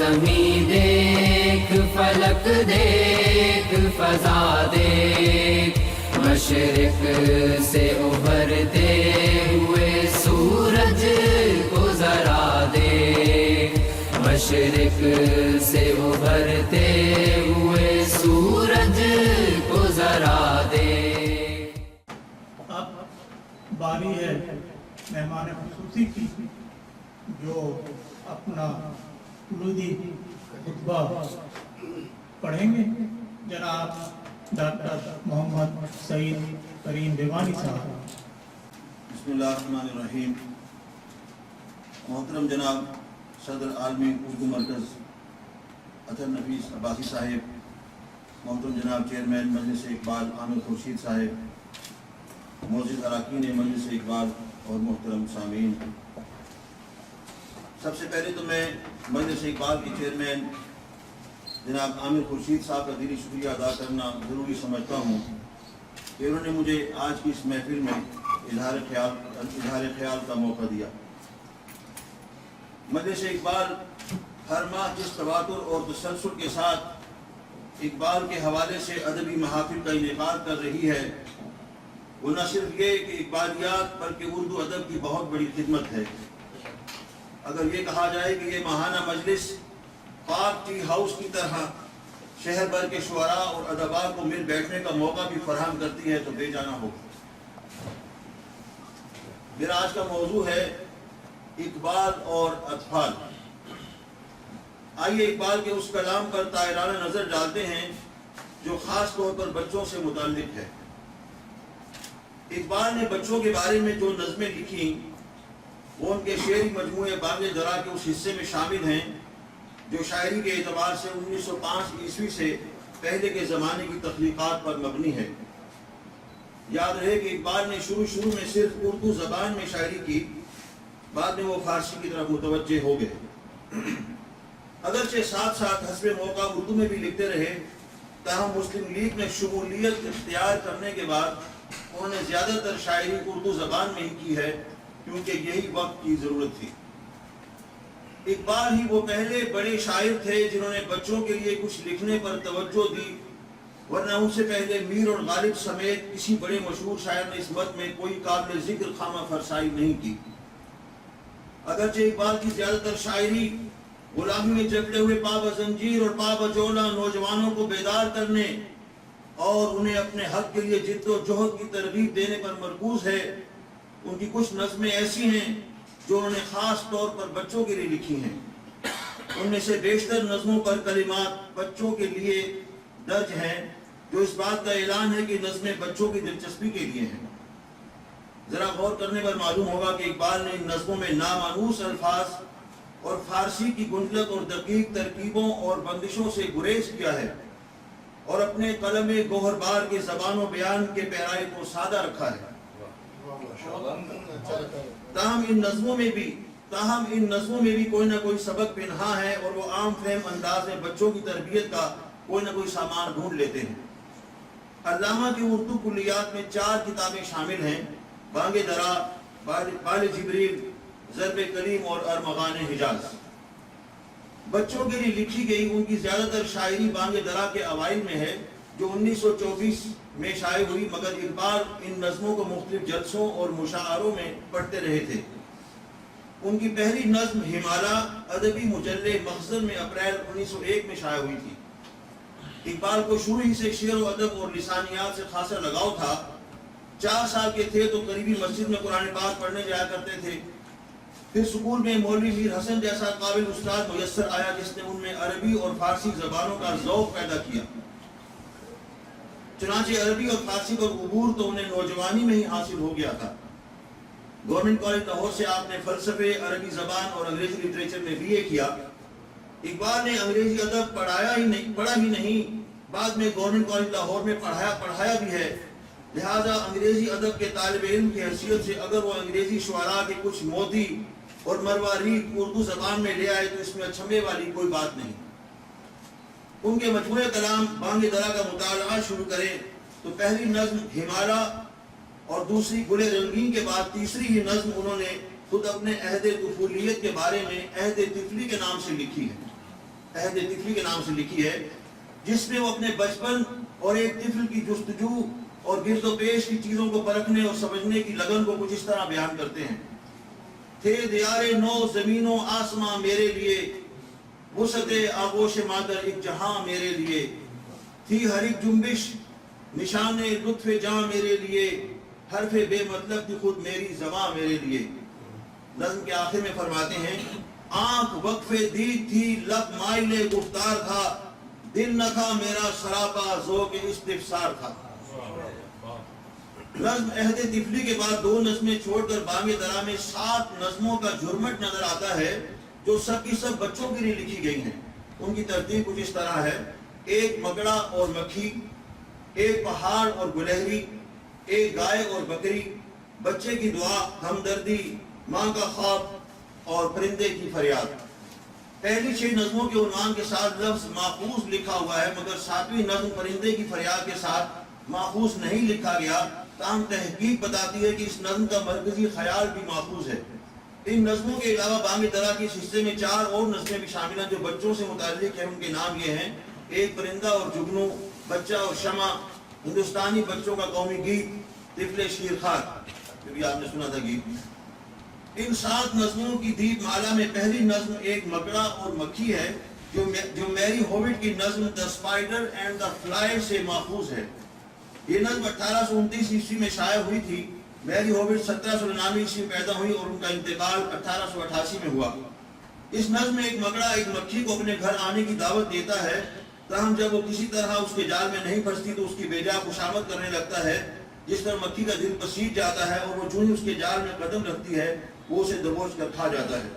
زمین دیکھ، فلک دیکھ، فضا دیکھ، مشرق سے ابھرتے ہوئے سورج کو ذرا دیکھ، مشرق سے ابھرتے ہوئے سورج کو ذرا دیکھ۔ اب باری ہے مہمان خصوصی کی، جو اپنا ورودی خطبہ پڑھیں گے۔ جناب ڈاکٹر محمد سعید کریم دیوانی صاحب۔ بسم اللہ الرحمن الرحیم۔ محترم جناب صدر عالمی اردو مرکز اطہر نفیس عباسی صاحب، محترم جناب چیئرمین مجلس اقبال عامر خورشید صاحب، معزز اراکین مجلس اقبال اور محترم سامعین، سب سے پہلے تو میں مجلس اقبال کے چیئرمین جناب عامر خورشید صاحب کا دلی شکریہ ادا کرنا ضروری سمجھتا ہوں کہ انہوں نے مجھے آج کی اس محفل میں اظہار خیال کا موقع دیا۔ مجلس اقبال ہر ماہ جس تواتر اور تسلسل کے ساتھ اقبال کے حوالے سے ادبی محافل کا انعقاد کر رہی ہے، وہ نہ صرف یہ کہ اقبالیات بلکہ اردو ادب کی بہت بڑی خدمت ہے۔ اگر یہ کہا جائے کہ یہ ماہانہ مجلس پارک ٹی ہاؤس کی طرح شہر بھر کے شعراء اور ادباء کو مل بیٹھنے کا موقع بھی فراہم کرتی ہے تو بے جانا ہوگا۔ میرا آج کا موضوع ہے اقبال اور اطفال۔ آئیے اقبال کے اس کلام پر طائرانہ نظر ڈالتے ہیں جو خاص طور پر بچوں سے متعلق ہے۔ اقبال نے بچوں کے بارے میں جو نظمیں لکھی وہ ان کے شعری مجموعے بانگ درا کے اس حصے میں شامل ہیں جو شاعری کے اعتبار سے 1905 عیسوی سے پہلے کے زمانے کی تخلیقات پر مبنی ہے۔ یاد رہے کہ اقبال نے شروع میں صرف اردو زبان میں شاعری کی، بعد میں وہ فارسی کی طرف متوجہ ہو گئے۔ اگرچہ ساتھ ساتھ حسب موقع اردو میں بھی لکھتے رہے، تاہم مسلم لیگ میں شمولیت اختیار کرنے کے بعد انہوں نے زیادہ تر شاعری اردو زبان میں ہی کی ہے، کیونکہ یہی وقت کی ضرورت تھی۔ اقبال ہی وہ پہلے بڑے شاعر تھے جنہوں نے بچوں کے لیے کچھ لکھنے پر توجہ دی، ورنہ ان سے پہلے میر اور غالب سمیت کسی بڑے مشہور شاعر نے اس مت میں کوئی قابل ذکر خامہ فرسائی نہیں کی۔ اگرچہ اقبال کی زیادہ تر شاعری غلامی میں جکڑے ہوئے پابہ زنجیر اور پابہ جولا نوجوانوں کو بیدار کرنے اور انہیں اپنے حق کے لیے جد و جہد کی ترغیب دینے پر مرکوز ہے، ان کی کچھ نظمیں ایسی ہیں جو انہوں نے خاص طور پر بچوں کے لیے لکھی ہیں۔ ان میں سے بیشتر نظموں پر کلمات بچوں کے لیے درج ہیں، جو اس بات کا اعلان ہے کہ نظمیں بچوں کی دلچسپی کے لیے ہیں۔ ذرا غور کرنے پر معلوم ہوگا کہ اقبال نے ان نظموں میں نامانوس الفاظ اور فارسی کی گنجلک اور دقیق ترکیبوں اور بندشوں سے گریز کیا ہے اور اپنے قلم گوہر بار کے زبان و بیان کے پیرائے کو سادہ رکھا ہے۔ تاہم ان نظموں میں بھی کوئی نہ کوئی سبق پنہا ہے اور وہ عام فہم انداز میں بچوں کی تربیت کا کوئی نہ کوئی سامان ڈھونڈ لیتے ہیں۔ علامہ کی اردو کلیات میں 4 کتابیں شامل ہیں: بانگ درا، بال جبریل، ضرب کلیم اور ارمغان حجاز۔ بچوں کے لیے لکھی گئی ان کی زیادہ تر شاعری بانگ درا کے اوائل میں ہے، جو 1924 میں شائع ہوئی، مگر اقبال ان نظموں کو مختلف جلسوں اور مشاعروں میں پڑھتے رہے تھے۔ ان کی پہلی نظم ہمالا ادبی مجلے مخزن میں اپریل 1901 میں شائع ہوئی تھی۔ اقبال کو شروع ہی سے شعر و ادب اور لسانیات سے خاصا لگاؤ تھا۔ 4 سال کے تھے تو قریبی مسجد میں قرآن پاک پڑھنے جایا کرتے تھے۔ پھر سکول میں مولوی میر حسن جیسا قابل استاد میسر آیا جس نے ان میں عربی اور فارسی زبانوں کا ذوق پیدا کیا۔ چنانچہ عربی اور فارسی پر عبور تو انہیں نوجوانی میں ہی حاصل ہو گیا تھا۔ گورنمنٹ کالج لاہور سے آپ نے فلسفے، عربی زبان اور انگریزی لٹریچر میں BA کیا۔ اقبال نے انگریزی ادب پڑھا ہی نہیں، بعد میں گورنمنٹ کالج لاہور میں پڑھایا بھی ہے۔ لہذا انگریزی ادب کے طالب علم کی حیثیت سے اگر وہ انگریزی شعراء کے کچھ موتی اور مروارید اردو زبان میں لے آئے تو اس میں اچھمے والی کوئی بات نہیں۔ ان کے مجموعہ کلام بانگ درا کا مطالعہ شروع کریں تو پہلی نظم ہمالا اور دوسری گلے رنگین کے بعد تیسری ہی نظم انہوں نے خود اپنے عہد طفولیت کے بارے میں عہد طفلی کے نام سے لکھی ہے۔ عہد طفلی کے نام سے لکھی ہے، جس میں وہ اپنے بچپن اور ایک طفل کی جستجو اور گرد و پیش کی چیزوں کو پرکھنے اور سمجھنے کی لگن کو کچھ اس طرح بیان کرتے ہیں۔ تھے دیار نو زمین و آسماں میرے لیے، وسعت آغوش مادر ایک جہاں میرے لیے، تھی ہر ایک جنبش نشان لطف جاں میرے لیے، حرف بے مطلب تھی خود میری زباں میرے لیے۔ نظم کے آخر میں فرماتے ہیں، آنکھ وقف دید تھی لب مائل گفتار تھا، دل نہ تھا میرا سراپا ذوق استفسار تھا۔ نظم عہد طفلی کے بعد 2 نظمیں چھوڑ کر بانگ درا میں 7 نظموں کا جھرمٹ نظر آتا ہے، جو سب کی سب بچوں کے لیے لکھی گئی ہیں۔ ان کی ترتیب کچھ اس طرح ہے: ایک مکڑا اور مکھی، ایک پہاڑ اور گلہری، ایک گائے اور بکری، بچے کی دعا، ہمدردی، ماں کا خواب اور پرندے کی فریاد۔ پہلی 6 نظموں کے عنوان کے ساتھ لفظ ماخوذ لکھا ہوا ہے، مگر 7ویں نظم پرندے کی فریاد کے ساتھ ماخوذ نہیں لکھا گیا، تاہم تحقیق بتاتی ہے کہ اس نظم کا مرکزی خیال بھی ماخوذ ہے۔ ان نظموں کے علاوہ بانگ درا کے اس حصے میں 4 اور نظمیں بھی شامل ہیں جو بچوں سے متعلق ہیں۔ ان کے نام یہ ہیں: ایک پرندہ اور جگنو، بچہ اور شمع، ہندوستانی بچوں کا قومی گیت، طفل شیرخوار، جو بھی آپ نے سنا تھا گیت۔ ان 7 نظموں کی دیپ مالا میں پہلی نظم ایک مکڑا اور مکھی ہے، جو میری ہووٹ کی نظم دی اسپائڈر اینڈ دی فلائی سے ماخوذ ہے۔ یہ نظم 1829 عیسوی میں شائع ہوئی تھی۔ میری ہووٹ 1799 عیسوی میں پیدا ہوئی اور ان کا انتقال 1888 میں ہوا۔ اس نظم میں ایک مکڑا ایک مکھی کو اپنے گھر آنے کی دعوت دیتا ہے، تاہم جب وہ کسی طرح اس کے جال میں نہیں پھنستی تو اس کی بے جا خوشامد کرنے لگتا ہے، جس پر مکھی کا دل پسیج جاتا ہے اور وہ جو ہی اس کے جال میں قدم رکھتی ہے وہ اسے دبوچ کر کھا جاتا ہے۔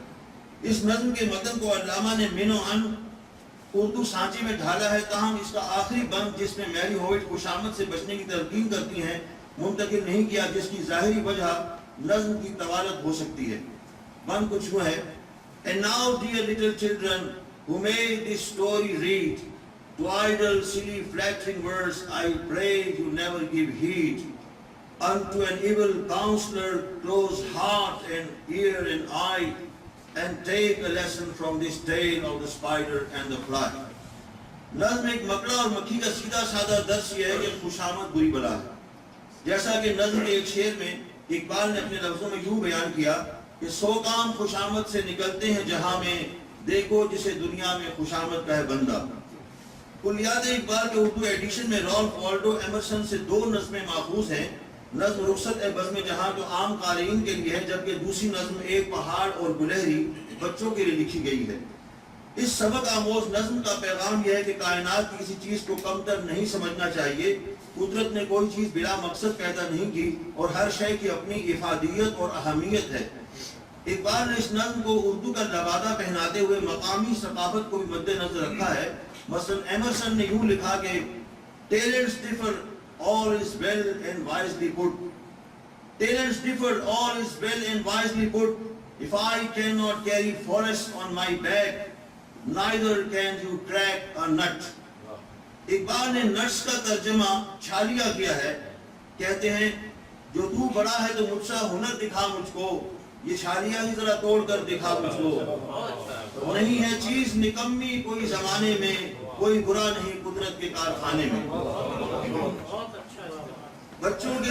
اس نظم کے متن کو علامہ نے من و عن اردو سانچے میں ڈھالا ہے، تاہم اس کا آخری بند جس میں میری ہووٹ خوشامد سے بچنے کی تلقین کرتی ہیں منتقل نہیں کیا، جس کی ظاہری وجہ نظم کی طوالت ہو سکتی ہے۔ بند کچھ یوں ہے: And now dear little children who may this story read, to idle silly flattering words I pray you never give heed, unto an evil counselor close heart and ear and eye, and take a lesson from this tale of the spider and the fly۔ نظم ایک مکڑا اور مکھی کا سیدھا سادہ درس یہ ہے کہ خوشامد بری بلا ہے۔ جیسا کہ نظم کے ایک شعر میں اقبال نے اپنے لفظوں میں یوں بیان کیا کہ 100 کام خوشامد سے نکلتے ہیں جہاں میں، دیکھو جسے دنیا میں خوشامد کا ہے بندہ۔ کلیات اقبال کے اردو ایڈیشن میں رالف والڈو ایمرسن سے 2 نظمیں ماخوذ ہیں۔ نظم رخصت بزم جہاں جو عام قارئین کے لیے ہے، جبکہ دوسری نظم ایک پہاڑ اور گلہری بچوں کے لیے لکھی گئی ہے۔ اس سبق آموز نظم کا پیغام یہ ہے کہ کائنات کی کسی چیز کو کمتر نہیں سمجھنا چاہیے۔ قدرت نے کوئی چیز بلا مقصد پیدا نہیں کی اور ہر شے کی اپنی افادیت اور اہمیت ہے۔ اقبال نے اس نظم کو اردو کا لبادہ پہناتے ہوئے مقامی ثقافت کو بھی مد نظر رکھا ہے۔ مثلا ایمرسن نے یوں لکھا کہ Talents differ, all is well and wisely put. Talents differ, all is well and wisely put. If I cannot carry forests on my back, neither can you crack a nut. Iqbal نے nuts کا ترجمہ چھالیا کیا ہے۔ کہتے ہیں جو تو بڑا ہے تو مجھ سا ہنر دکھا مجھ کو، یہ چھالیا ہی ذرا توڑ کر دکھا مجھ کو۔ نہیں ہے چیز نکمی کوئی زمانے میں، کوئی برا نہیں قدرت کے کارخانے میں۔ بچوں کے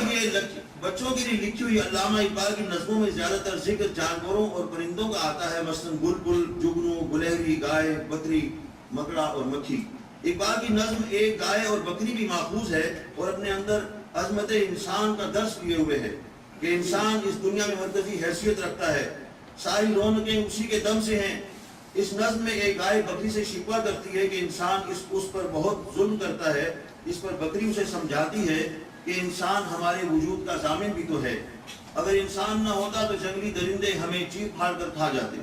لیے لکھی ہوئی علامہ اقبال کی نظموں میں زیادہ تر ذکر جانوروں اور پرندوں کا آتا ہے، مثلا بلبل، جگنو، گلہری، گائے، بکری، مکڑا اور مکھی۔ اقبال کی نظم ایک گائے اور بکری بھی ماخوذ ہے اور اپنے اندر عظمت انسان کا درس لیے ہوئے ہے کہ انسان اس دنیا میں مرکزی حیثیت رکھتا ہے، ساری رونقیں اسی کے دم سے ہیں۔ اس نظم میں ایک گائے بکری سے شکوہ کرتی ہے کہ انسان اس پر بہت ظلم کرتا ہے۔ اس پر بکری اسے سمجھاتی ہے کہ انسان ہمارے وجود کا ضامن بھی تو ہے، اگر انسان نہ ہوتا تو جنگلی درندے ہمیں چیر پھاڑ کر کھا جاتے۔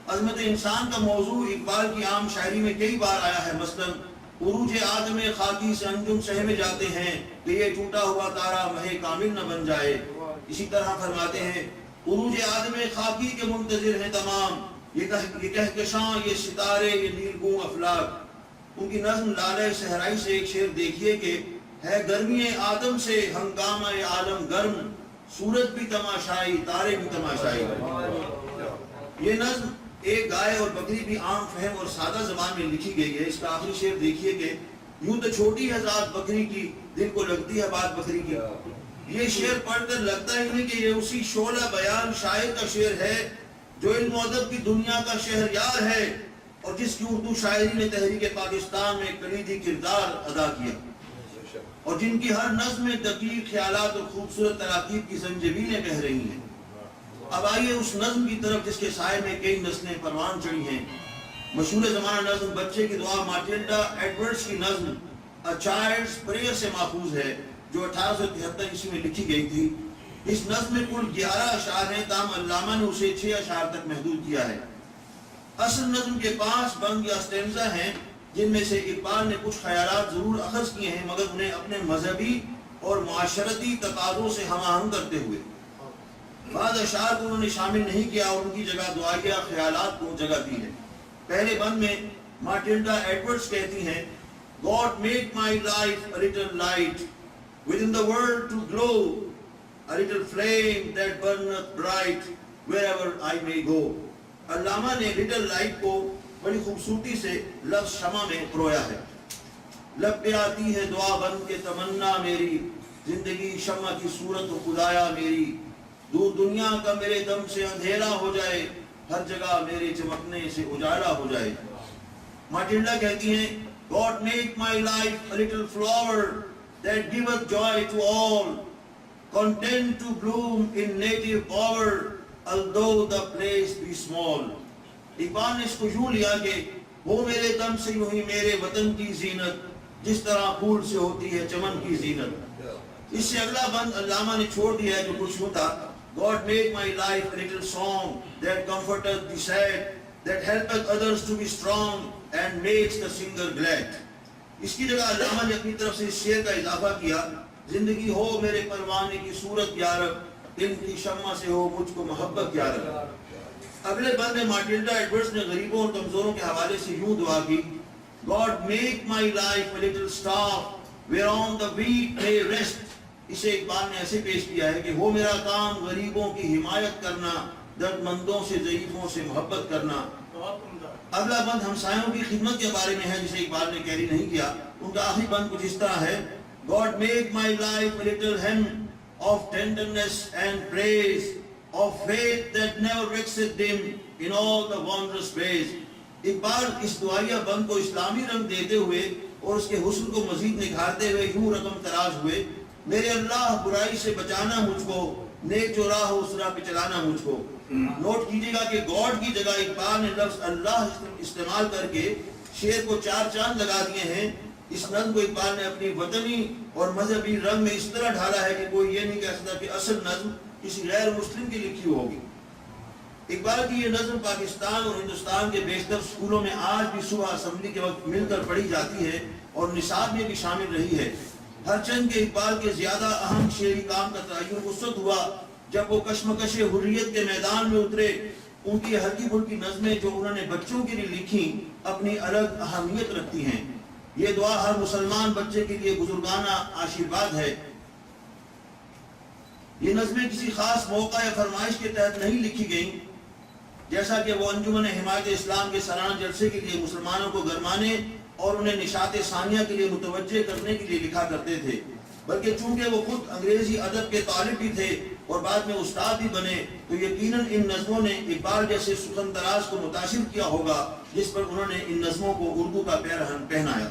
عظمت انسان کا موضوع اقبال کی عام شاعری میں کئی بار آیا ہے، مثلا عروج آدم خاکی سے انجم سہمے جاتے ہیں کہ یہ ٹوٹا ہوا تارا مہ کامل نہ بن جائے۔ اسی طرح فرماتے ہیں عروج آدم خاکی کے منتظر ہیں تمام، یہ کہکشاں، یہ ستارے، یہ نیلگوں افلاک۔ ان کی نظم لالہ صحرائی سے ایک شعر دیکھیے کہ ہے گرمی آدم سے ہنگامہ عالم گرم، سورج بھی تماشائی، تارے بھی تماشائی۔ یہ نظم ایک گائے اور بکری بھی عام فہم اور سادہ زبان میں لکھی گئی ہے. اس کا آخری شعر دیکھیے کہ یوں تو چھوٹی ہے ذات بکری کی، دل کو لگتی ہے بات بکری کی. یہ شعر پڑھ کر لگتا ہی نہیں کہ یہ اسی شعلہ بیان شاعر کا شعر ہے جو علم و ادب کی دنیا کا شہریار ہے اور جس کی اردو شاعری نے تحریک پاکستان میں کلیدی کردار ادا کیا اور جن کی ہر نظم میں دقیق خیالات اور خوبصورت تراکیب کی زنجبیلیں بہہ رہی ہیں. اب آئیے اس نظم کی طرف جس کے سائے میں کئی نسلیں پروان چڑھی ہیں. مشہور زمانہ نظم بچے کی دعا ماٹلڈا ایڈورڈز کی نظم A Child's Prayer سے ماخوذ ہے جو 1873 عیسوی میں لکھی گئی تھی. اس نظم میں کل 11 اشعار ہیں، تاہم علامہ نے اسے 6 اشعار تک محدود کیا ہے. اصل نظم کے 5 بند یا اسٹینزا ہیں جن میں سے اقبال نے کچھ خیالات ضرور اخذ کیے ہیں مگر انہیں اپنے مذہبی اور معاشرتی تقاضوں سے ہم آہنگ کرتے ہوئے. بعض اشعار کو انہوں نے شامل نہیں کیا اور ان کی جگہ دعائیہ خیالات کو جگہ دی ہے. پہلے بند میں ماٹلڈا ایڈورڈز کہتی ہیں God make my life a little light within the world to glow, a little flame that burneth bright wherever I may go. علامہ نے little light کو بڑی خوبصورتی سے لفظ شمع میں پرویا ہے. لب پہ آتی ہے دعا بن کے تمنا میری، زندگی شمع کی صورت و خدایا میری، دور دنیا کا میرے دم سے اندھیرا ہو جائے، ہر جگہ میرے چمکنے سے اجالا ہو جائے. ماٹلڈا کہتی ہیں God make my life a little flower that giveth joy to all, content to bloom in native power, although the place be small. Iqbal نے اس کو یوں لیا کہ وہ میرے دم سے یوں ہی میرے وطن کی زینت جس طرح پھول سے ہوتی ہے چمن کی زینت. اس سے اگلا بند علامہ نے چھوڑ دیا ہے جو کچھ یوں تھا God make my life a little song that comforteth the sad, that helpeth others to be strong and makes the singer glad. اس کی جگہ علامہ نے اپنی طرف سے اس شعر کا اضافہ کیا زندگی ہو میرے پروانے کی صورت یارب، دل کی شمع سے ہو مجھ کو محبت یارب. اگلے بند میں ماٹلڈا ایڈورڈز نے غریبوں اور کمزوروں کے حوالے سے یوں دعا کی God make my life a little staff whereon the weak may rest. اسے اقبال نے ایسے پیش کیا ہے کہ وہ میرا کام غریبوں کی حمایت کرنا، درد مندوں سے ضعیفوں سے محبت کرنا. اگلا بند ہمسایوں کی خدمت کے بارے میں ہے جسے اقبال نے کیری نہیں کیا. ان کا آخری بند کچھ اس طرح ہے God make my life a little hymn of tenderness and praise, of faith that never waxeth dim in all the wondrous ways. Iqbal اس دعائیہ بند کو اسلامی رنگ دیتے ہوئے اور اس کے حسن کو مزید نکھارتے ہوئے یوں رقم تراز ہوئے میرے اللہ برائی سے بچانا مجھ کو، نیک جو راہ ہو اس راہ پہ چلانا مجھ کو. نوٹ کیجئے گا کہ گاڈ کی جگہ اقبال نے لفظ اللہ استعمال کر کے شعر کو 4 چاند لگا دیے ہیں. اس نظم کو اقبال نے اپنی وطنی اور مذہبی رنگ میں اس طرح ڈھالا ہے کہ کوئی یہ نہیں کہہ سکتا کہ اصل نظم کسی غیر مسلم کی لکھی ہوگی. اقبال کی یہ نظم پاکستان اور ہندوستان کے بیشتر سکولوں میں آج بھی صبح اسمبلی کے وقت مل کر پڑھی جاتی ہے اور نصاب میں بھی شامل رہی ہے. ہر چند کے اقبال کے زیادہ اہم شعری کام کا تعین اس وقت ہوا جب وہ کشمکش حریت کے میدان میں اترے. ان کی ہلکی پھلکی نظمیں جو انہوں نے بچوں کے لیے لکھی اپنی الگ اہمیت رکھتی ہیں. یہ دعا ہر مسلمان بچے کے لیے بزرگانہ آشیرواد ہے. یہ نظمیں کسی خاص موقع یا فرمائش کے تحت نہیں لکھی گئیں جیسا کہ وہ انجمن حمایت اسلام کے سالانہ جلسے کے لیے مسلمانوں کو گرمانے اور انہیں نشاط ثانیہ کے لیے متوجہ کرنے کے لیے لکھا کرتے تھے، بلکہ چونکہ وہ خود انگریزی ادب کے طالب بھی تھے اور بعد میں استاد بھی بنے تو یقیناً ان نظموں نے اقبال جیسے سخن طراز کو متاثر کیا ہوگا جس پر انہوں نے ان نظموں کو اردو کا پیرہن پہنایا.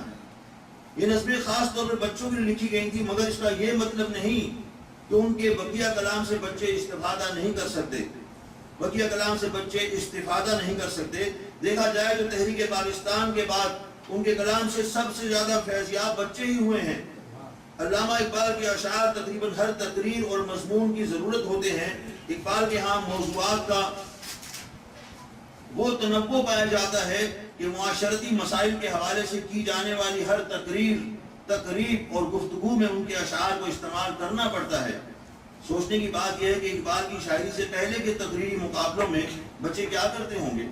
یہ نظمیں خاص طور پر بچوں کے لیے لکھی گئی تھی مگر اس کا یہ مطلب نہیں کہ ان کے بقیہ کلام سے بچے استفادہ نہیں کر سکتے. بقیہ کلام سے بچے استفادہ نہیں کر سکتے. دیکھا جائے تو تحریک پاکستان کے بعد ان کے کلام سے سب سے زیادہ فیضیاب بچے ہی ہوئے ہیں. علامہ اقبال کے اشعار تقریباً ہر تقریر اور مضمون کی ضرورت ہوتے ہیں. اقبال کے ہاں موضوعات کا وہ تنوع پایا جاتا ہے کہ معاشرتی مسائل کے حوالے سے کی جانے والی ہر تقریب اور گفتگو میں ان کے اشعار کو استعمال کرنا پڑتا ہے. سوچنے کی بات یہ ہے کہ اقبال کی شاعری سے پہلے کے تقریری مقابلوں میں بچے کیا کرتے ہوں گے،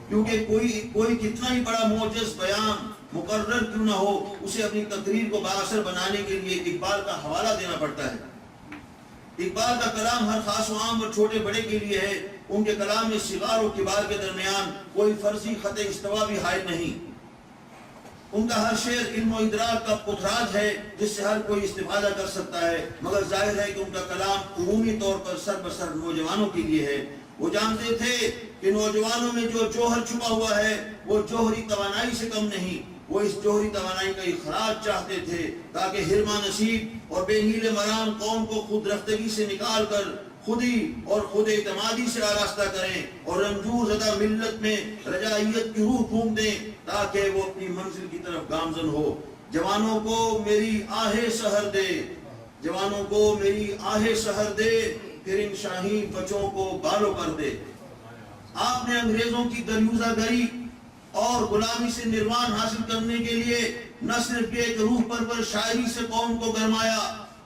کیونکہ کوئی کتنا ہی بڑا معجز بیان مقرر کیوں نہ ہو اسے اپنی تقریر کو بااثر بنانے کے لیے اقبال کا حوالہ دینا پڑتا ہے. اقبال کا کلام ہر خاص و عام اور چھوٹے بڑے کے لیے ہے ان کے کلام میں صغار و کبار کے درمیان کوئی فرضی خط استوا بھی حائل نہیں۔ ان کا ہر شعر علم و ادراک کا پتراج ہے جس سے ہر کوئی استفادہ کر سکتا ہے، مگر ظاہر ہے کہ ان کا کلام عمومی طور پر سر بسر نوجوانوں کے لیے ہے۔ وہ جانتے تھے کہ نوجوانوں میں جو جوہر چھپا ہوا ہے وہ جوہری توانائی سے کم نہیں۔ وہ اس جوہری توانائی کا اخراج چاہتے تھے تاکہ حرمہ نصیب اور بے نیل مرام قوم کو خود رفتگی سے نکال کر خودی اور خود اعتمادی سے آراستہ کریں اور رنجور زدہ ملت میں رجائیت کی روح پھونک دیں تاکہ وہ اپنی منزل کی طرف گامزن ہو۔ جوانوں کو میری آہ سحر دے، جوانوں کو میری آہ سحر دے، پھر ان شاہین بچوں کو بالو کر دے۔ آپ نے انگریزوں کی دریوزہ گری اور غلامی سے نروان حاصل کرنے کے لیے نہ صرف ایک روح پرور شاعری سے قوم کو گرمایا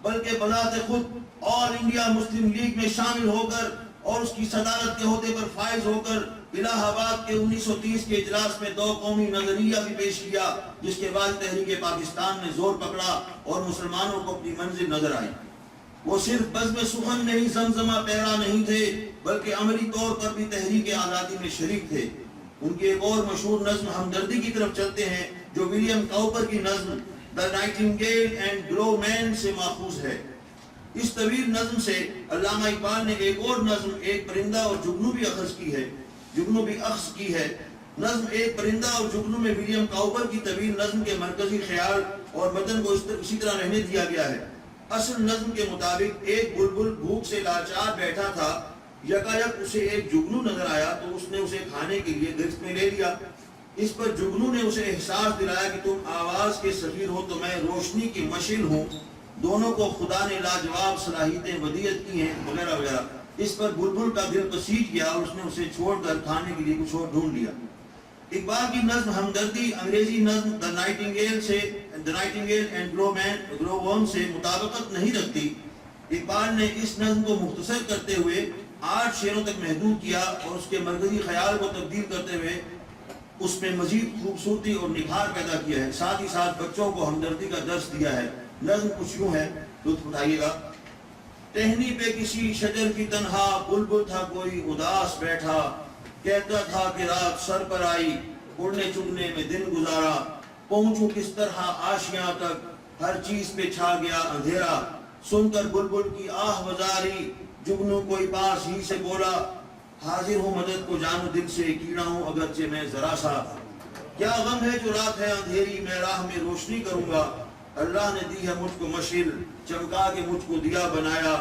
بلکہ بذات خود آل انڈیا مسلم لیگ میں شامل ہو کر اور اس کی صدارت کے عہدے پر فائز ہو کر الہ آباد کے 1930 کے اجلاس میں 2 قومی نظریہ بھی پیش کیا، جس کے بعد تحریک پاکستان نے زور پکڑا اور مسلمانوں کو اپنی منزل نظر آئی۔ وہ صرف بزم سخن میں ہی زمزمہ پیرا نہیں تھے بلکہ عملی طور پر بھی تحریک آزادی میں شریک تھے۔ ان کی ایک اور مشہور نظم ہمدردی کی طرف چلتے ہیں جو ولیم کاؤپر کی نظم The Nightingale and Glow Man سے ماخوذ ہے۔ اس طویل نظم سے علامہ اقبال نے ایک اور نظم ایک پرندہ اور جگنو بھی اخذ کی ہے۔ نظم ایک پرندہ اور جگنو میں ولیم کاؤپر کی طویل نظم کے مرکزی خیال اور متن کو اسی طرح رہنے دیا گیا ہے۔ اصل نظم کے مطابق ایک بلبل بھوک سے لاچار بیٹھا تھا، یکایک اسے ایک جگنو نظر آیا تو اس نے اسے کھانے کے لیے گرفت میں لے لیا۔ اس پر جگنو نے اسے احساس دلایا کہ تم آواز کے سفیر ہو تو میں روشنی کی مشعل ہوں، دونوں کو خدا نے لاجواب صلاحیتیں ودیعت کی ہیں وغیرہ وغیرہ۔ اس پر بلبل کا دل پسیج گیا اور اس نے اسے چھوڑ کر کھانے کے لیے کچھ اور ڈھونڈ لیا۔ اقبال کی نظم ہمدردی انگریزی نظم The Nightingale and Glow Worm سے مطابقت نہیں رکھتی۔ اقبال نے اس نظم کو مختصر کرتے ہوئے 8 شعروں تک محدود کیا اور اس کے مرکزی خیال کو تبدیل کرتے ہوئے اس میں مزید خوبصورتی اور نکھار پیدا کیا ہے، ساتھ ہی ساتھ بچوں کو ہمدردی کا درس دیا ہے۔ نظم کچھ یوں ہے، لطف اٹھائیے گا۔ ٹہنی پہ کسی شجر کی تنہا بلبل تھا کوئی اداس بیٹھا، کہتا تھا کہ رات سر پر آئی، اڑنے چگنے میں دن گزارا، پہنچوں کس طرح آشیاں تک، ہر چیز پہ چھا گیا اندھیرا، سن کر بلبل کی آہ وزاری، جگنو کوئی پاس ہی سے بولا، حاضر ہوں مدد کو جانو دل سے، کیڑا ہوں اگرچہ میں ذرا سا، کیا غم ہے جو رات ہے اندھیری، میں راہ میں روشنی کروں گا، اللہ نے دی ہے مجھ کو مشعل، چمکا کے مجھ کو دیا بنایا،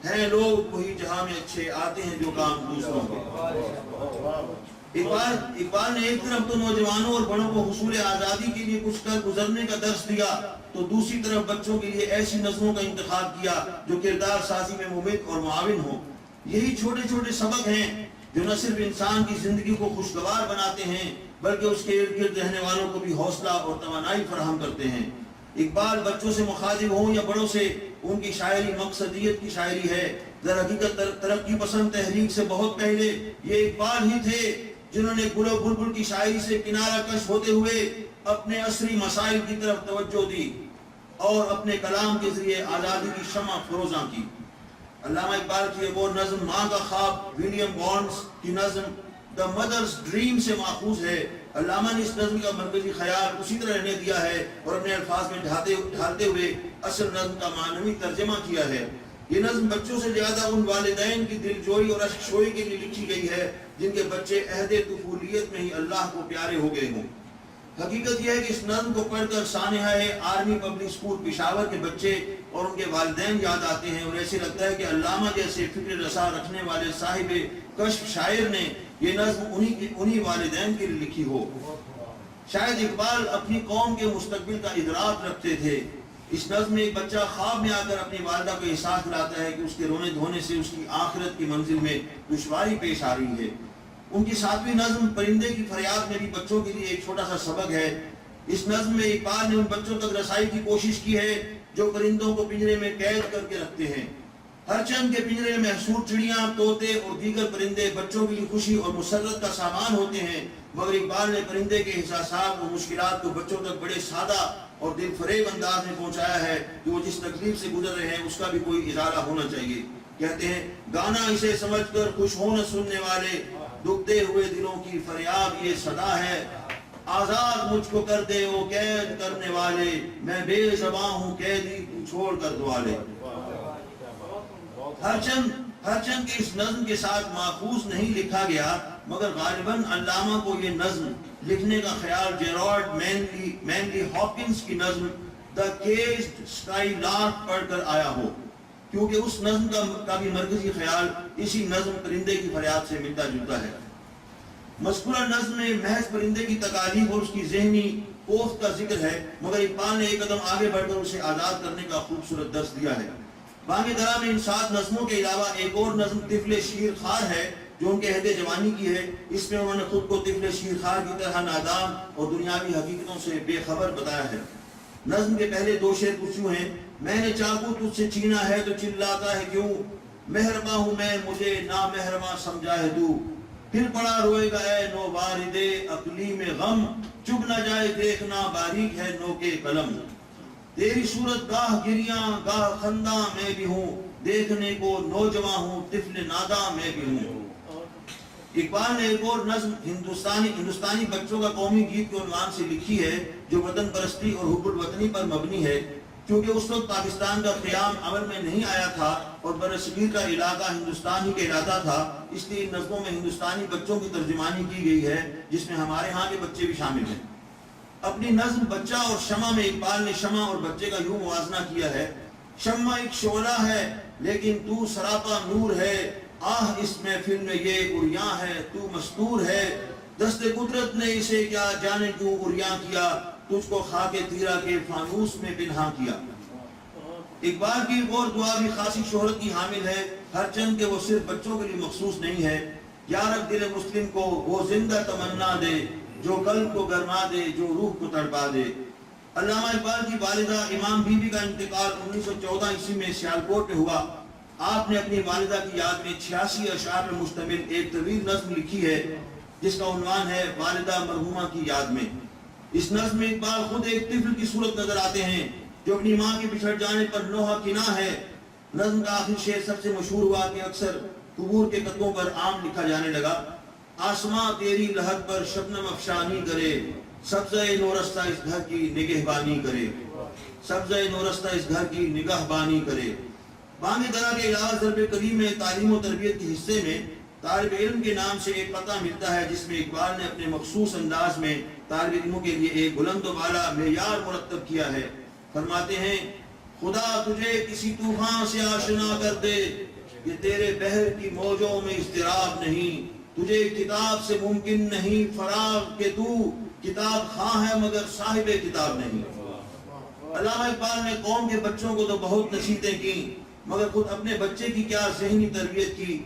ہیں لوگ وہی جہاں میں اچھے، آتے ہیں جو کام دوسروں کے۔ اقبال نے ایک طرف تو نوجوانوں اور بڑوں کو حصول آزادی کے لیے کچھ کر گزرنے کا درس دیا تو دوسری طرف بچوں کے لیے ایسی نظموں کا انتخاب کیا جو کردار سازی میں ممد اور معاون ہو۔ یہی چھوٹے چھوٹے سبق ہیں جو نہ صرف انسان کی زندگی کو خوشگوار بناتے ہیں بلکہ اس کے ارد گرد رہنے والوں کو بھی حوصلہ اور توانائی فراہم کرتے ہیں۔ اقبال بچوں سے مخاطب ہوں یا بڑوں سے، ان کی شاعری مقصدیت کی شاعری ہے۔ در حقیقت ترقی پسند تحریک سے بہت پہلے یہ اقبال ہی تھے جنہوں نے گل و بلبل کی شاعری سے کنارہ کش ہوتے ہوئے اپنے عصری مسائل کی طرف توجہ دی اور اپنے کلام کے ذریعے آزادی کی شمع فروزاں کی۔ علامہ اقبال کی ایک اور نظم ماں کا خواب ولیم بارنس کی نظم The Mother's Dream سے ماخوذ ہے۔ علامہ نے اس نظم کا مرکزی خیال اسی طرح رہنے دیا ہے اور اپنے الفاظ میں ڈھالتے ہوئے اصل نظم کا معنوی ترجمہ کیا ہے۔ یہ نظم بچوں سے زیادہ ان والدین کی دل جوئی اور اشک شوئی کے لیے لکھی گئی ہے جن کے بچے عہد طفولیت میں ہی اللہ کو پیارے ہو گئے ہوں۔ حقیقت یہ ہے کہ اس نظم کو پڑھ کر سانحہ آرمی پبلک اسکول پشاور کے بچے اور ان کے والدین یاد آتے ہیں اور ایسے لگتا ہے کہ علامہ جیسے فکر رسا رکھنے والے صاحب کشف شاعر نے یہ نظم انہی والدین کے لیے لکھی ہو۔ شاید اقبال اپنی قوم کے مستقبل کا ادراک رکھتے تھے۔ اس نظم میں ایک بچہ خواب میں آ کر اپنی والدہ کو احساس دلاتا ہے کہ اس کے رونے دھونے سے اس کی آخرت کی منزل میں دشواری پیش آ رہی ہے۔ ان کی 7ویں نظم پرندے کی فریاد میں بھی بچوں کے لیے ایک چھوٹا سا سبق ہے۔ اس نظم میں اقبال نے ان بچوں تک رسائی کی کوشش کی ہے جو پرندوں کو پنجرے میں قید کر کے رکھتے ہیں۔ ہر چند کے پنجرے میں محصور چڑیاں، طوطے اور دیگر پرندے بچوں کے لیے خوشی اور مسرت کا سامان ہوتے ہیں، مگر اقبال نے پرندے کے احساسات اور مشکلات کو بچوں تک بڑے سادہ اور دل فریب انداز میں پہنچایا ہے کہ وہ جس تکلیف سے گزر رہے ہیں اس کا بھی کوئی ازالہ ہونا چاہیے۔ کہتے ہیں گانا اسے سمجھ کر خوش ہو نہ سننے والے، دکھتے ہوئے دلوں کی فریاد یہ صدا ہے، آزاد مجھ کو کر دے وہ قید کرنے والے، میں بے زباں ہوں قیدی تو چھوڑ کر دوالے۔ ہرچند کہ اس نظم کے ساتھ ماخوذ نہیں لکھا گیا، مگر غالباً علامہ کو یہ نظم لکھنے کا خیال جیرارڈ مینلی ہاپکنس کی نظم دا کیجڈ اسکائی لارک پڑھ کر آیا ہو، کیونکہ اس نظم کا بھی مرکزی خیال اسی نظم پرندے کی فریاد سے ملتا جلتا ہے۔ مذکورہ نظم میں محض پرندے کی تکالیف اور اس کی ذہنی کوفت کا ذکر ہے، مگر اقبال نے ایک قدم آگے بڑھ کر اسے آزاد کرنے کا خوبصورت درس دیا ہے۔ بانگ درا میں ان 7 نظموں کے علاوہ ایک اور نظم طفل شیر خوار ہے جو ان کے عہد جوانی کی ہے۔ اس میں انہوں نے خود کو طفل شیر خوار کی طرح نادان اور دنیاوی حقیقتوں سے بے خبر بتایا ہے۔ نظم کے پہلے 2 شعر کچھ یوں ہیں: میں نے چاقو تجھ سے چھینا ہے تو چلاتا ہے کیوں، مہرباں ہوں میں مجھے نامہرباں سمجھا ہے تو، پھر پڑا روئے گا اے نو باردے عقلی میں غم، چب نہ جائے دیکھنا باریک ہے نو کے قلم، تیری صورت گاہ گریاں گاہ خنداں میں بھی ہوں، دیکھنے کو نوجواں ہوں طفل ناداں میں بھی ہوں۔ اقبال نے ایک اور نظم ہندوستانی بچوں کا قومی گیت کے عنوان سے لکھی ہے جو وطن پرستی اور حب الوطنی پر مبنی ہے۔ کیونکہ اس وقت پاکستان کا قیام عمل میں نہیں آیا تھا اور برصغیر کا علاقہ ہندوستان ہی کے علاقہ تھا، اس لیے ان نظموں میں ہندوستانی بچوں کی ترجمانی کی گئی ہے جس میں ہمارے ہاں کے بچے بھی شامل ہیں۔ اپنی نظم بچہ اور شمع میں اقبال نے شمع اور بچے کا یوں موازنہ کیا ہے: شمع ایک شعلہ ہے لیکن تو سراپا نور ہے، آہ اس محفل میں یہ عریاں ہے تو مستور ہے، دست قدرت نے اسے کیا جانے کیوں عریاں کیا، تجھ کو خاک تیرا کے فانوس میں پنہاں کیا۔ اقبال کی ایک اور دعا بھی خاصی شہرت کی حامل ہے، ہرچند کہ وہ صرف بچوں کے لیے مخصوص نہیں ہے: یا رب دل مسلم کو وہ زندہ تمنا دے جو قلب کو گرما دے جو روح کو تڑپا دے۔ علامہ اقبال کی والدہ امام بی بی کا انتقال 1914 عیسوی میں سیالکوٹ میں ہوا۔ آپ نے اپنی والدہ کی یاد میں 86 اشعار پر مشتمل ایک طویل نظم لکھی ہے جس کا عنوان ہے والدہ مرحومہ کی یاد میں۔ اس نظم میں اقبال خود ایک طفل کی صورت نظر آتے ہیں جو اپنی ماں کے بچھڑ جانے پر نوحہ کنا ہے۔ نظم کا آخری شعر سب سے مشہور ہوا کہ اکثر قبور کے قطعوں پر عام لکھا جانے لگا: آسماں تیری لہت پر شبنم افشانی کرے، سبزہ نورستہ اس گھر کی نگہبانی کرے، سبزہ نورستہ اس گھر کی نگہبانی کرے۔ بانگ درا کے علاوہ ضرب کلیم میں تعلیم و تربیت کے حصے میں طالب علم کے نام سے ایک قطعہ ملتا ہے جس میں اقبال نے اپنے مخصوص انداز میں طالب علموں کے لیے ایک بلند و بالا معیار مرتب کیا ہے۔ فرماتے ہیں: خدا تجھے کسی طوفان سے آشنا کر دے کہ تیرے بحر کی موجوں میں اضطراب نہیں، تجھے کتاب سے ممکن نہیں فراغ کہ تو کتاب خواہ ہے مگر صاحب کتاب نہیں۔ علامہ اقبال نے قوم کے بچوں کو تو بہت نصیحتیں کی مگر خود اپنے بچے کی کیا ذہنی تربیت کی۔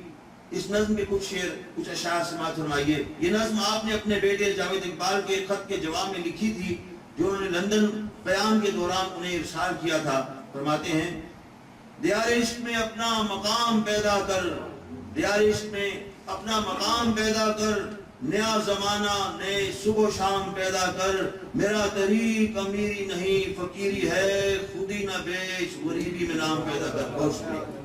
اس نظم کے کچھ شعر کچھ اشعار سماعت فرمائیے۔ یہ نظم آپ نے اپنے بیٹے جاوید اقبال کے خط کے جواب میں لکھی تھی جو انہوں نے لندن قیام کے دوران انہیں ارسال کیا تھا۔ فرماتے ہیں: دیار عشق میں اپنا مقام پیدا کر، دیار عشق میں اپنا مقام پیدا کر، نیا زمانہ نئے صبح و شام پیدا کر، میرا طریق امیری نہیں فقیری ہے، خودی نہ بیچ غریبی میں نام پیدا کر۔ بہت شکریہ۔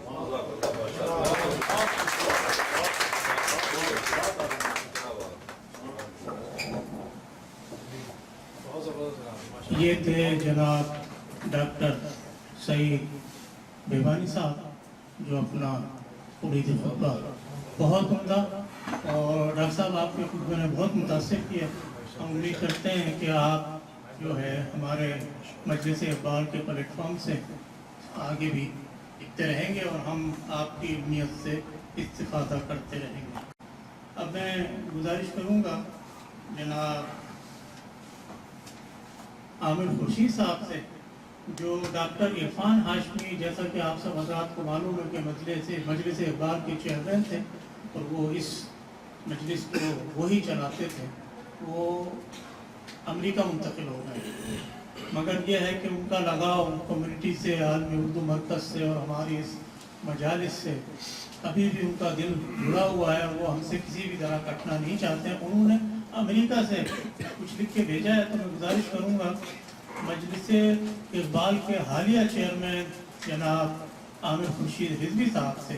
یہ تھے جناب ڈاکٹر سعید بھیوانی صاحب جو اپنا پوری خطبہ بہت عمدہ، اور ڈاکٹر صاحب آپ کے خطبے نے بہت متاثر کیا۔ ہم امید کرتے ہیں کہ آپ جو ہے ہمارے مجلس اقبال کے پلیٹ فارم سے آگے بھی لکھتے رہیں گے اور ہم آپ کی علمیت سے استفادہ کرتے رہیں گے۔ اب میں گزارش کروں گا جناب عامر خورشید صاحب سے جو ڈاکٹر عرفان ہاشمی، جیسا کہ آپ سب حضرات کو معلوم ہے کہ مجلس اقبال کے چیئرمین تھے اور وہ اس مجلس کو وہی چلاتے تھے، وہ امریکہ منتقل ہو گئے، مگر یہ ہے کہ ان کا لگاؤ کمیونٹی سے، عالمی اردو مرکز سے اور ہماری اس مجالس سے ابھی بھی ان کا دل جڑا ہوا ہے، وہ ہم سے کسی بھی طرح کٹنا نہیں چاہتے ہیں۔ انہوں نے امریکہ سے کچھ لکھ کے بھیجا ہے، تو میں گزارش کروں گا مجلس اقبال کے حالیہ چیئرمین جناب عامر خورشید رضوی صاحب سے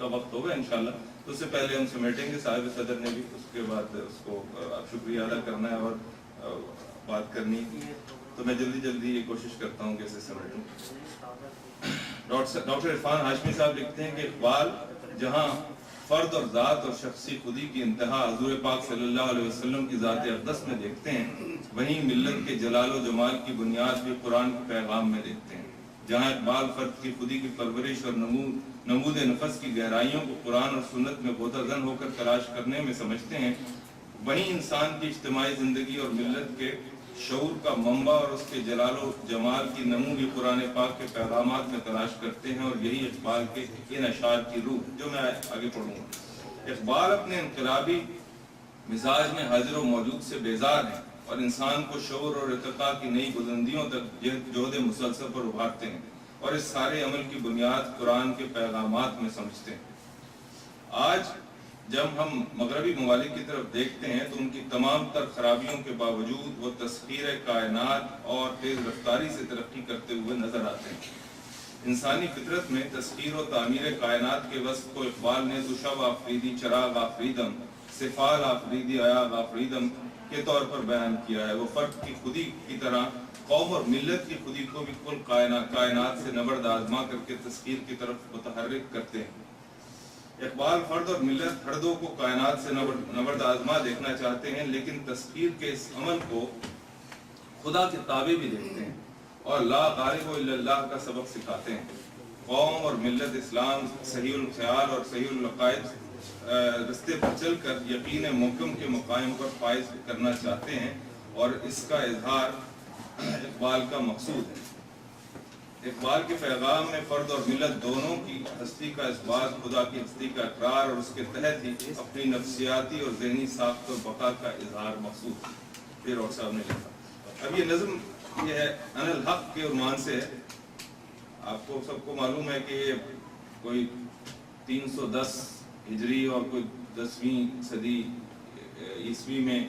کا وقت ہوگا انشاءاللہ، تو اس سے پہلے ہم سمیٹیں گے. صاحب صدر نے بھی اس کے بعد اس کو شکریہ ادا کرنا ہے اور بات کرنی، تو میں جلدی یہ کوشش کرتا ہوں کہ اسے سمیٹوں. ڈاکٹر عرفان ہاشمی صاحب لکھتے ہیں کہ اقبال جہاں فرد اور ذات اور شخصی خودی کی انتہا حضور پاک صلی اللہ علیہ وسلم کی ذات اقدس میں دیکھتے ہیں، وہیں ملت کے جلال و جمال کی بنیاد بھی قرآن کے پیغام میں دیکھتے ہیں. جہاں اقبال فرد کی خودی کی پرورش اور نمود نفس کی گہرائیوں کو قرآن اور سنت میں غوطہ زن ہو کر تلاش کرنے میں سمجھتے ہیں، وہیں انسان کی اجتماعی زندگی اور ملت کے شعور کا منبع اور اس کے جلال و جمال کی نمو بھی قرآن پاک کے پیغامات میں تلاش کرتے ہیں. اور یہی اقبال کے ان اشعار کی روح جو میں آگے پڑھوں گا. اقبال اپنے انقلابی مزاج میں حاضر و موجود سے بیزار ہیں اور انسان کو شعور اور ارتقاء کی نئی بلندیوں تک جہد مسلسل پر ابھارتے ہیں اور اس سارے عمل کی بنیاد قرآن کے پیغامات میں سمجھتے ہیں. آج جب ہم مغربی ممالک کی طرف دیکھتے ہیں تو ان کی تمام تر خرابیوں کے باوجود وہ تسخیر کائنات اور تیز رفتاری سے ترقی کرتے ہوئے نظر آتے ہیں. انسانی فطرت میں تسخیر و تعمیر کائنات کے وصف کو اقبال نے تو شب آفریدی چراغ آفریدم، صفال آفریدی ایاغ آفریدم کے طور پر بیان کیا ہے. وہ فرد کی خودی کی طرح قوم اور ملت کی خودی کو بھی کل کائنات سے نبرد آزما کر کے تسخیر کی طرف متحرک کرتے ہیں. اقبال فرد اور ملت ہر دو کو کائنات سے نبرد آزما دیکھنا چاہتے ہیں، لیکن تسخیر کے اس عمل کو خدا کے تابع بھی دیکھتے ہیں اور لا غالب الا اللہ کا سبق سکھاتے ہیں. قوم اور ملت اسلام صحیح الخیال اور صحیح العقائد رستے پر چل کر یقین محکم کے مقام پر فائز کرنا چاہتے ہیں اور اس کا اظہار اقبال کا مقصود ہے. اقبال کے پیغام میں فرد اور ملت دونوں کی ہستی کا اثبات، خدا کی ہستی کا اقرار اور اس کے تحت ہی اپنی نفسیاتی اور ذہنی ساخت اور بقا کا اظہار مقصود ہے. پھر اور صاحب نے لکھا. اب یہ نظم یہ ہے ان الحق کے عنوان سے ہے. آپ کو سب کو معلوم ہے کہ یہ کوئی 310 ہجری اور کوئی 10ویں صدی عیسوی میں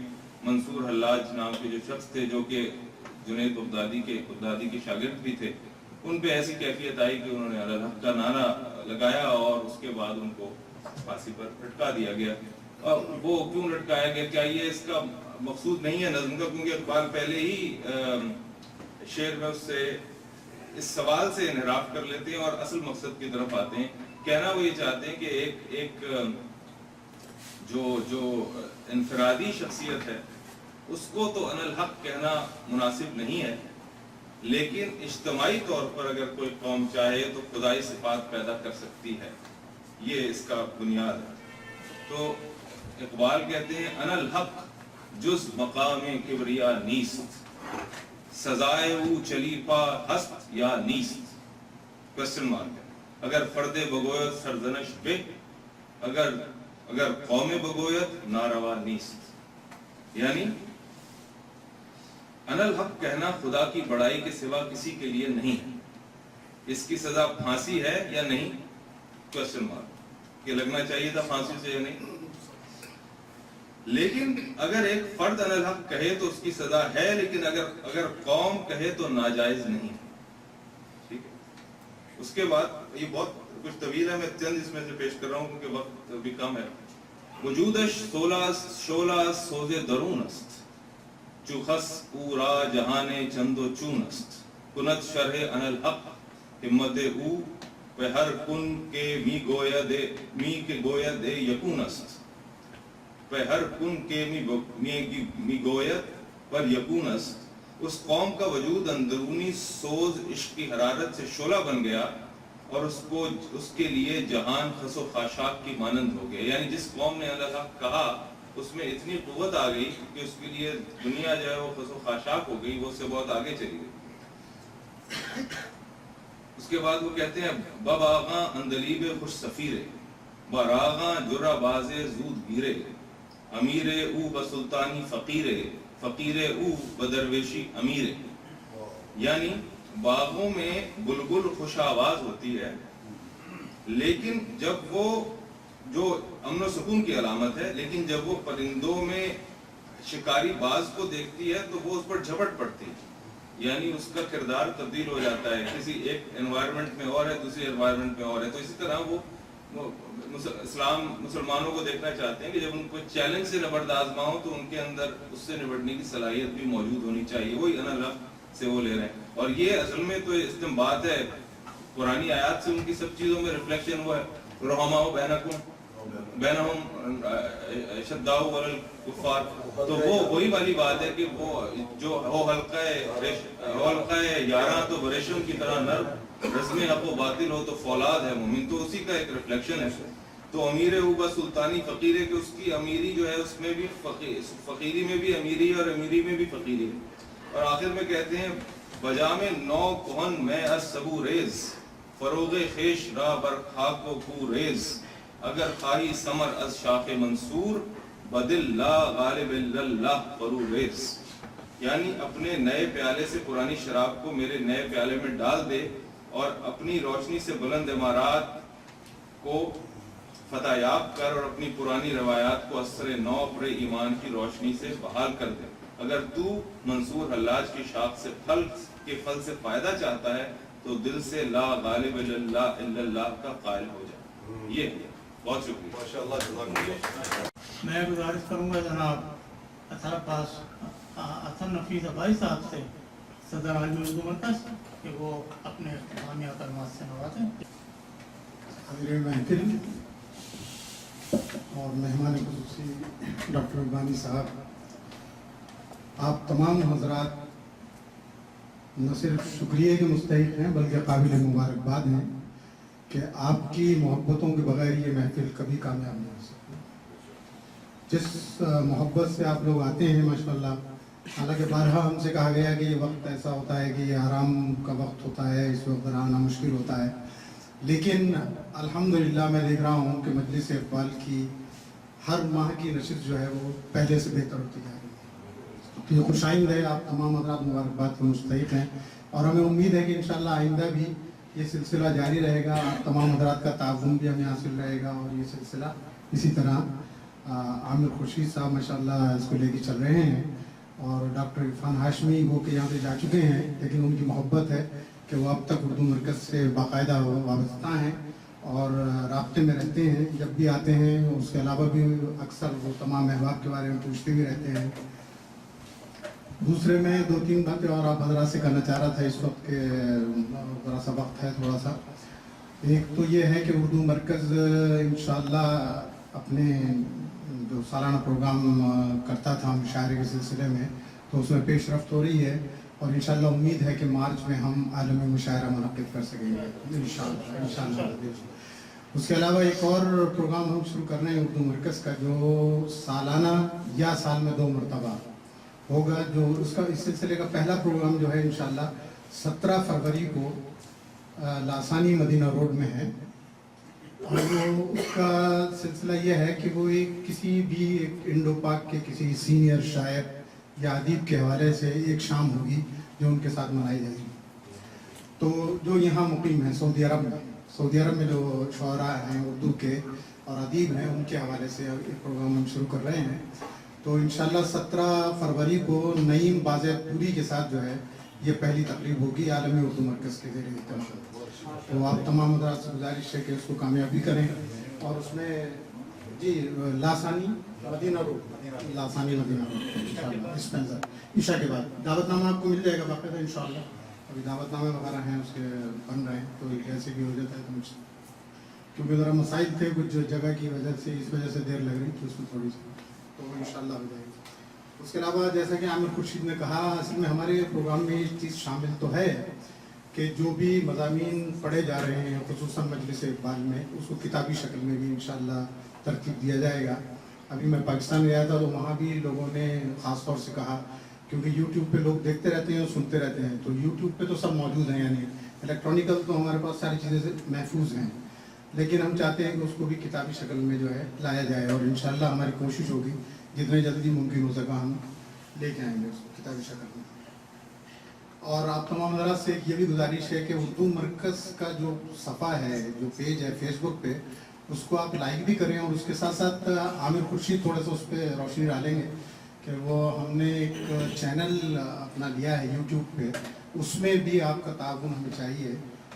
منصور حلاج نام کے جو شخص تھے جو کہ جنید بغدادی کے شاگرد بھی تھے، ان پہ ایسی کیفیت آئی کہ انہوں نے الحق کا نعرہ لگایا اور اس کے بعد ان کو پھانسی پر لٹکا دیا گیا. اور وہ کیوں لٹکایا گیا؟ کیا یہ اس کا مقصود نہیں ہے نظم کا؟ کیونکہ اقبال پہلے ہی شعر میں اس سے اس سوال سے انحراف کر لیتے ہیں اور اصل مقصد کی طرف آتے ہیں. کہنا وہ یہ چاہتے ہیں کہ ایک جو انفرادی شخصیت ہے اس کو تو ان الحق کہنا مناسب نہیں ہے، لیکن اجتماعی طور پر اگر کوئی قوم چاہے تو خدائی صفات پیدا کر سکتی ہے. یہ اس کا بنیاد ہے. تو اقبال کہتے ہیں ان الحق جز مقام کبریا نیست، سزائے او چلی پا ہست یا نیست. کوسچن مارک ہے. اگر فرد بگویت سرزنش بے، اگر قوم بگویت ناروا نیست. یعنی ان الحق کہنا خدا کی بڑائی کے سوا کسی کے لیے نہیں ہے. اس کی سزا پھانسی ہے یا نہیں؟ Question mark. کہ لگنا چاہیے تھا پھانسی سے یا نہیں؟ لیکن اگر ایک فرد ان الحق کہے تو اس کی سزا ہے، لیکن اگر قوم کہے تو ناجائز نہیں. ٹھیک ہے. اس کے بعد یہ بہت کچھ طویل ہے، میں چند اس میں سے پیش کر رہا ہوں کیونکہ وقت بھی کم ہے. وجودش شولہ سوز درون است، چو خس او را جہان چند و چون است. کنت شرح ان الحق ہمت او پہ ہر کن کے می گوید یکون است. پہ ہر کن کے می گوید پر یکون است. اس قوم کا وجود اندرونی سوز عشق کی حرارت سے شعلہ بن گیا اور اس کے لیے جہان خس و خاشاک کی مانند ہو گیا. یعنی جس قوم نے اللہ کہا اس میں اتنی قوت آ گئی کہ اس کے لیے دنیا جو ہے وہ خس و خاشاک ہو گئی، وہ اس سے بہت آگے چلی گئی. اس کے بعد وہ کہتے ہیں بب آغاں اندلیب خوش سفیرے، براغاں جرا باز زود گیرے، امیر او بسلطانی فقیرے، فقیر او بدرویشی امیرے. یعنی باغوں میں بلبل خوش آواز ہوتی ہے، لیکن جب وہ جو امن و سکون کی علامت ہے، لیکن جب وہ پرندوں میں شکاری باز کو دیکھتی ہے تو وہ اس پر جھپٹ پڑتی ہے. یعنی اس کا کردار تبدیل ہو جاتا ہے، کسی ایک انوائرمنٹ میں اور ہے، دوسری انوائرمنٹ میں اور ہے. تو اسی طرح وہ اسلام مسلمانوں کو دیکھنا چاہتے ہیں کہ جب ان کو چیلنج سے نبرد آزماؤ تو ان کے اندر اس سے نبٹنے کی صلاحیت بھی موجود ہونی چاہیے. وہی انا لفظ سے وہ لے رہے ہیں, اور یہ اصل میں تو استنباط ہے قرآنی آیات سے, ان کی سب چیزوں میں ریفلیکشن ہوا ہے. رحماء بینہم شداء علی الکفار, تو وہ وہی والی بات ہے کہ وہ جو حلقہ 11 تو ریشم کی طرح نرم, رسم حق و باطل ہو تو فولاد ہے مومن, تو اسی کا ایک ریفلیکشن ہے. تو امیر اوبا سلطانی فقیر ہے کہ اس کی امیری جو ہے اس میں بھی فقیری میں بھی امیری ہے اور امیری میں بھی فقیری ہے. اور آخر میں کہتے ہیں بجام نو کہن میں از سبو ریز, فروغ خیش را بر خاک و کو ریز, اگر خواہی ثمر از شاخ منصور, بدل لا غالب اللہ فرو ریز. یعنی اپنے نئے پیالے سے پرانی شراب کو میرے نئے پیالے میں ڈال دے اور اپنی روشنی سے بلند عمارات کو فتح یاب کر اور اپنی پرانی روایات کو اثر نو پر ایمان کی روشنی سے بحال کر دے. اگر تو منصور حلاج کی شاخ سے پھل سے فائدہ چاہتا ہے تو دل سے لا غالب الا اللہ کا قائل ہو جائے. یہ بہت شکریہ. میں گزارش کروں گا جناب حسن نفیس عبائی صاحب سے, صدر عالمی اردو مرکز, کہ وہ اپنے اختتامیہ کلمات سے نوازیں. حضرت محفل اور مہمان خصوصی ڈاکٹر ربانی صاحب, آپ تمام حضرات نہ صرف شکریہ کے مستحق ہیں بلکہ قابل مبارکباد ہیں کہ آپ کی محبتوں کے بغیر یہ محفل کبھی کامیاب نہیں ہو سکتی. جس محبت سے آپ لوگ آتے ہیں ماشاءاللہ, حالانکہ بارہا ہم سے کہا گیا کہ یہ وقت ایسا ہوتا ہے کہ یہ آرام کا وقت ہوتا ہے, اس وقت آنا مشکل ہوتا ہے, لیکن الحمدللہ میں دیکھ رہا ہوں کہ مجلس اقبال کی ہر ماہ کی نشست جو ہے وہ پہلے سے بہتر ہوتی جا رہی ہے. یہ خوش آئند ہے, آپ تمام حضرات مبارکباد کے مستحق ہیں, اور ہمیں امید ہے کہ انشاءاللہ آئندہ بھی یہ سلسلہ جاری رہے گا. آپ تمام حضرات کا تعاون بھی ہمیں حاصل رہے گا, اور یہ سلسلہ اسی طرح عامر خورشید صاحب ماشاءاللہ اس کو لے کے چل رہے ہیں, اور ڈاکٹر عرفان ہاشمی وہ کہ یہاں سے جا چکے ہیں, لیکن ان کی محبت ہے کہ وہ اب تک اردو مرکز سے باقاعدہ وابستہ ہیں اور رابطے میں رہتے ہیں. جب بھی آتے ہیں اس کے علاوہ بھی اکثر وہ تمام احباب کے بارے میں پوچھتے بھی رہتے ہیں. دوسرے میں 2-3 باتیں اور آپ حضرات سے کرنا چاہ رہا تھا اس وقت کے ذرا سا وقت ہے تھوڑا سا. ایک تو یہ ہے کہ اردو مرکز انشاءاللہ اپنے جو سالانہ پروگرام کرتا تھا مشاعرے کے سلسلے میں, تو اس میں پیش رفت ہو رہی ہے, اور انشاءاللہ امید ہے کہ مارچ میں ہم عالمی مشاعرہ منعقد کر سکیں گے انشاءاللہ. اس کے علاوہ ایک اور پروگرام ہم شروع کر رہے ہیں اردو مرکز کا, جو سالانہ یا سال میں 2 مرتبہ ہوگا. جو اس سلسلے کا پہلا پروگرام جو ہے انشاءاللہ 17 فروری کو لاسانی مدینہ روڈ میں ہے, اور اس کا سلسلہ یہ ہے کہ وہ کسی بھی انڈو پاک کے کسی سینئر شاعر یا ادیب کے حوالے سے ایک شام ہوگی جو ان کے ساتھ منائی جائے گی. تو جو یہاں مقیم ہیں سعودی عرب میں جو شعراء ہیں اردو کے اور ادیب ہیں, ان کے حوالے سے ایک پروگرام ہم شروع کر رہے ہیں. تو انشاءاللہ 17 فروری کو نعیم باز پوری کے ساتھ جو ہے یہ پہلی تقریب ہوگی عالمی اردو مرکز کے زیر اہتمام. تو آپ تمام حضرات سے گزارش ہے کہ اس کو کامیابی کریں, اور اس میں جی لاسانی مدینہ روڈ ڈسپینسر عشاء کے بعد دعوت نامہ آپ کو مل جائے گا باقاعدہ انشاءاللہ. ابھی دعوت نامے وغیرہ ہیں اس کے بن رہے ہیں, تو ایسے بھی ہو جاتا ہے تو کیونکہ ذرا مسائل تھے کچھ جگہ کی وجہ سے, اس وجہ سے دیر لگ رہی تھی اس میں تھوڑی سی, تو وہ انشاءاللہ ہو جائے گی. اس کے علاوہ جیسا کہ عامر خورشید نے کہا, اصل میں ہمارے پروگرام میں یہ چیز شامل تو ہے کہ جو بھی مضامین پڑھے جا رہے ہیں خصوصاً مجلس اقبال میں, اس کو کتابی شکل میں بھی انشاءاللہ ترتیب دیا جائے گا. ابھی میں پاکستان گیا تھا تو وہاں بھی لوگوں نے خاص طور سے کہا, کیونکہ یوٹیوب پہ لوگ دیکھتے رہتے ہیں اور سنتے رہتے ہیں, تو یوٹیوب پہ تو سب موجود ہیں, یعنی الیکٹرانیکل تو ہمارے پاس ساری چیزیں محفوظ ہیں, لیکن ہم چاہتے ہیں کہ اس کو بھی کتابی شکل میں جو ہے لایا جائے, اور انشاءاللہ ہماری کوشش ہوگی جتنے جلدی ممکن ہو سکا ہم لے کے آئیں گے اس کو کتابی شکل میں. اور آپ تمام حضرات سے یہ بھی گزارش ہے کہ اردو مرکز کا جو صفحہ ہے, جو پیج ہے فیس بک پہ, اس کو آپ لائک بھی کریں, اور اس کے ساتھ ساتھ عامر خورشید تھوڑا سا اس پہ روشنی ڈالیں گے کہ وہ ہم نے ایک چینل اپنا لیا ہے یوٹیوب پہ, اس میں بھی آپ کا تعاون ہمیں چاہیے,